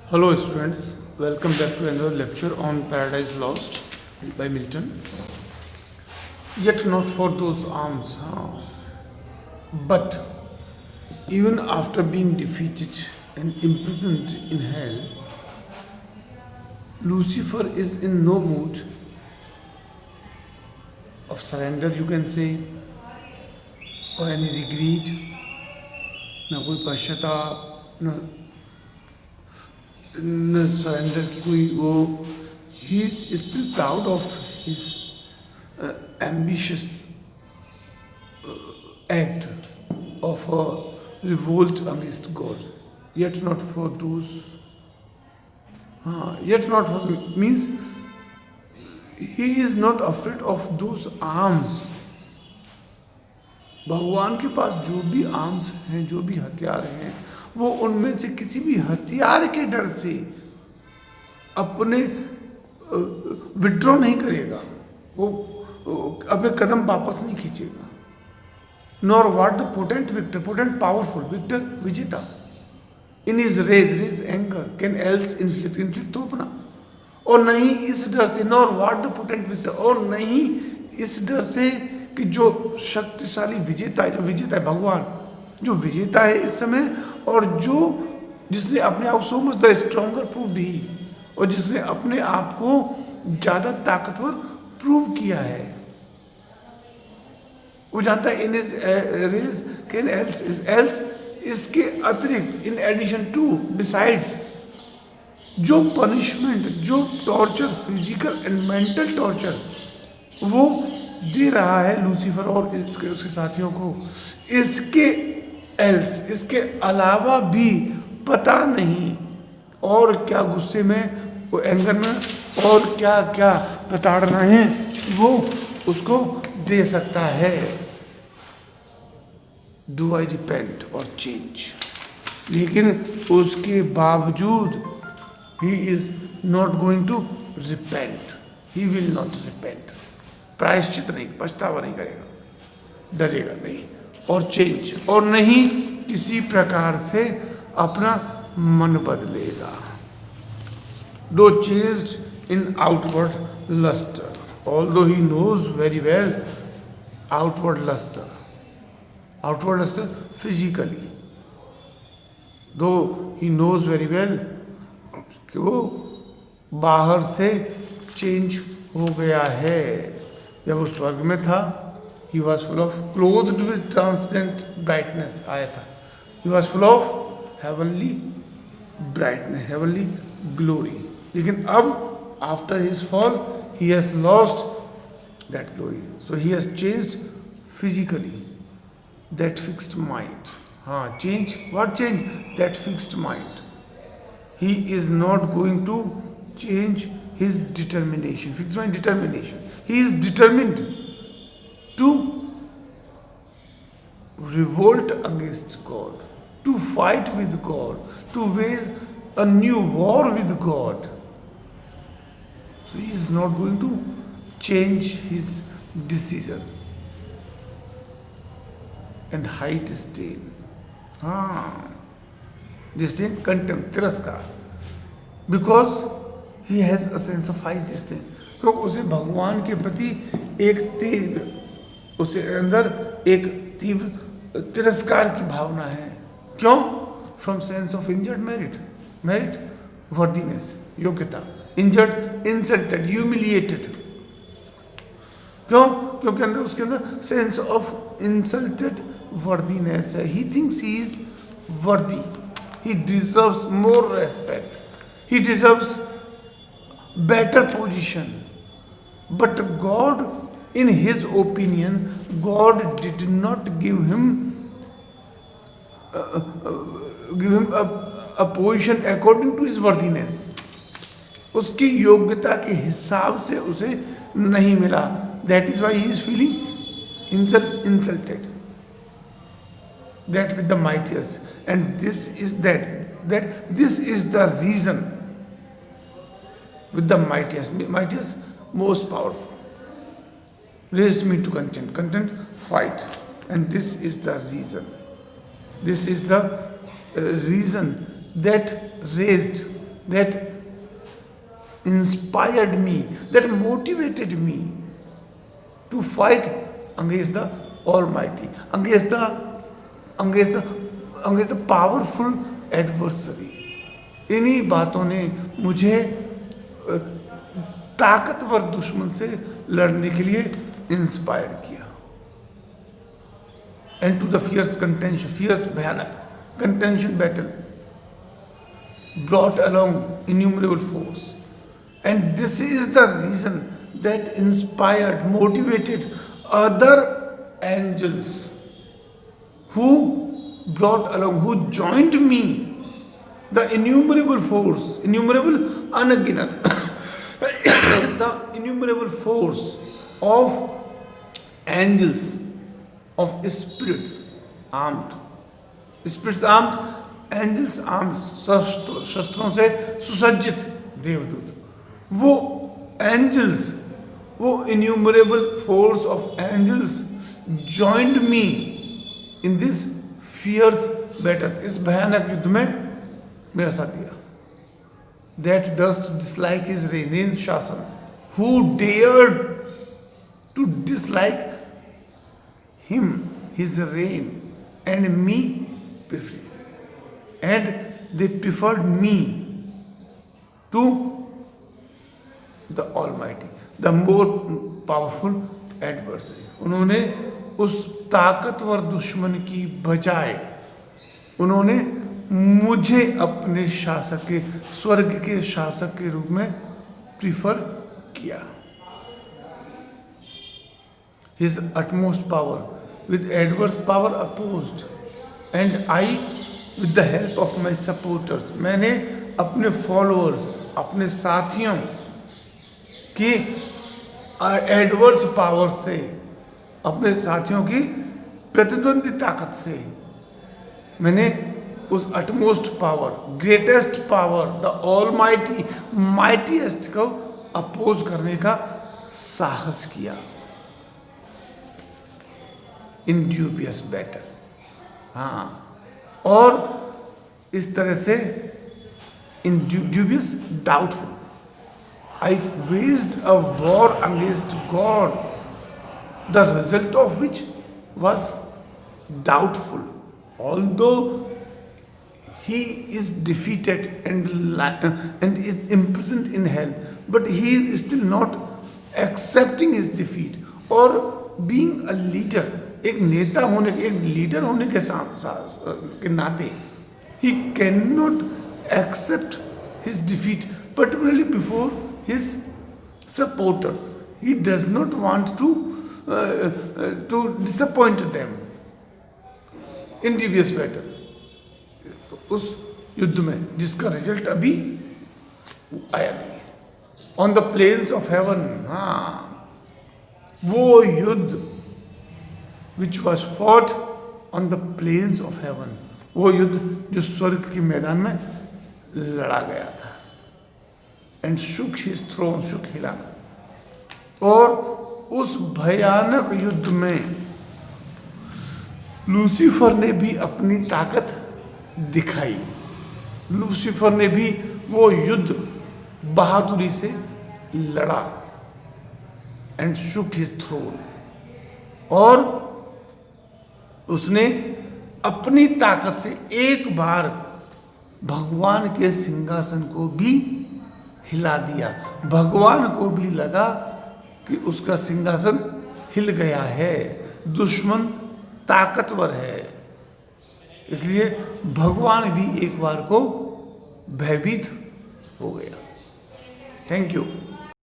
Hello, students. Welcome back to another lecture on Paradise Lost by Milton. Yet not for those arms, but even after being defeated and imprisoned in hell, Lucifer is in no mood of surrender, you can say, or any regret, ना कोई पश्चाताप, न surrender की कोई वो. He is still proud of his ambitious act of a revolt against God. Yet not for those. Yet not for means he is not afraid of those arms. भगवान के पास जो भी आर्म्स हैं, जो भी हथियार हैं, वो उनमें से किसी भी हथियार के डर से अपने विड्रॉ नहीं करेगा, वो अपने कदम वापस नहीं खींचेगा. Nor what the potent victor, potent powerful victor, विजेता, in is rage anger can else inflict, inflict तो अपना, और नहीं इस डर से. Nor what the potent victor, और नहीं इस डर से कि जो शक्तिशाली विजेता है, जो विजेता है भगवान, जो विजेता है इस समय, और जो जिसने अपने आप so much the stronger proved he, और जिसने अपने आप को ज्यादा ताकतवर प्रूव किया है. वो जानता है इन इज रेज कैन एल्स, एल्स इसके अतिरिक्त, इन एडिशन टू, बिसाइड्स, जो पनिशमेंट, जो torture, physical and mental torture वो दे रहा है लूसीफर और इसके उसके साथियों को, इसके एल्स, इसके अलावा भी पता नहीं और क्या गुस्से में, वो एंगर में, और क्या क्या प्रताड़नाएं वो उसको दे सकता है. डू आई रिपेंट और चेंज, लेकिन उसके बावजूद he is not going to repent, he will not repent. प्रायश्चित नहीं, पछतावा नहीं करेगा, डरेगा नहीं, और चेंज, और नहीं किसी प्रकार से अपना मन बदलेगा. Though changed in outward lustre, although he knows very well outward lustre, outward lustre physically, though he knows very well कि वो बाहर से चेंज हो गया है. जब वो स्वर्ग में था, he was full of clothed with transcendent brightness, आया था, he was full of heavenly brightness, heavenly glory. लेकिन अब after his fall he has lost that glory, so he has changed physically, that fixed mind. Change, what change? That fixed mind. He is not going to change his determination, fixed mind, determination. He is determined to revolt against God, to fight with God, to wage a new war with God. So he is not going to change his decision and hide disdain. Disdain, contempt, tiraskar, because he has a sense of high disdain. तो उसे भगवान के प्रति एक तीव्र, उसे अंदर एक तीव्र तिरस्कार की भावना है. क्यों? From sense of injured merit, merit worthiness, योग्यता, इंजर्ड, इंसल्टेड, ह्यूमिलिएटेड. क्यों? क्योंकि अंदर उसके अंदर सेंस ऑफ इंसल्टेड वर्दीनेस है. ही थिंक्स ही इज वर्दी, ही deserves more respect, he deserves better position. But God, in his opinion, God did not give him a position according to his worthiness. उसकी योग्यता के हिसाब से उसे नहीं मिला. That is why he is feeling himself insulted. That with the mightiest, and this is that this is the reason. With the mightiest, most powerful, raised me to content, fight, and this is the reason. This is the reason that raised that inspired me, that motivated me to fight against the Almighty, against the powerful adversary. इन्हीं बातों ने मुझे ताकतवर दुश्मन से लड़ने के लिए इंस्पायर किया. And to the fierce contention, fierce भयानक contention battle brought along innumerable force. And this is the reason that inspired, motivated other angels who brought along, who joined me, the innumerable force, innumerable anaginat, the innumerable force of angels, of spirits armed, angels armed, शस्त्रों से सुसज्जित देवदूत. वो angels, वो innumerable force of angels joined me in this fierce battle. इस भयानक युद्ध में मेरा साथ दिया. That durst dislike his reign शासन, who dared to dislike him his reign and me prefer, and they preferred me to the Almighty, the more powerful adversary. उन्होंने उस ताकतवर दुश्मन की बजाय उन्होंने मुझे अपने शासक के, स्वर्ग के शासक के रूप में प्रिफर किया. His utmost power with adverse power opposed, and I with the help of my supporters. मैंने अपने फॉलोअर्स, अपने साथियों कि एडवर्स पावर से, अपने साथियों की प्रतिद्वंदी ताकत से मैंने उस utmost power, greatest power, the Almighty, mightiest को अपोज करने का साहस किया. In dubious battle. हाँ, और इस तरह से in dubious, doubtful, I waged a war against God, the result of which was doubtful. Although he is defeated and is imprisoned in hell, but he is still not accepting his defeat. और being a leader, एक नेता होने, एक leader होने के नाते, he cannot accept his defeat, particularly before his supporters. He does not want to disappoint them in dubious battle. तो उस युद्ध में जिसका रिजल्ट अभी आया नहीं है, on the plains of heaven. हाँ, वो युद्ध which was fought on the plains of heaven, वो युद्ध जो स्वर्ग के मैदान में लड़ा गया था. एंड शुक हिज थ्रोन, शुक हिला. और उस भयानक युद्ध में लूसीफर ने भी अपनी ताकत दिखाई. लूसीफर ने भी वो युद्ध बहादुरी से लड़ा. एंड शुक हिज थ्रोन, और उसने अपनी ताकत से एक बार भगवान के सिंहासन को भी हिला दिया. भगवान को भी लगा कि उसका सिंहासन हिल गया है, दुश्मन ताकतवर है, इसलिए भगवान भी एक बार को भयभीत हो गया. Thank you.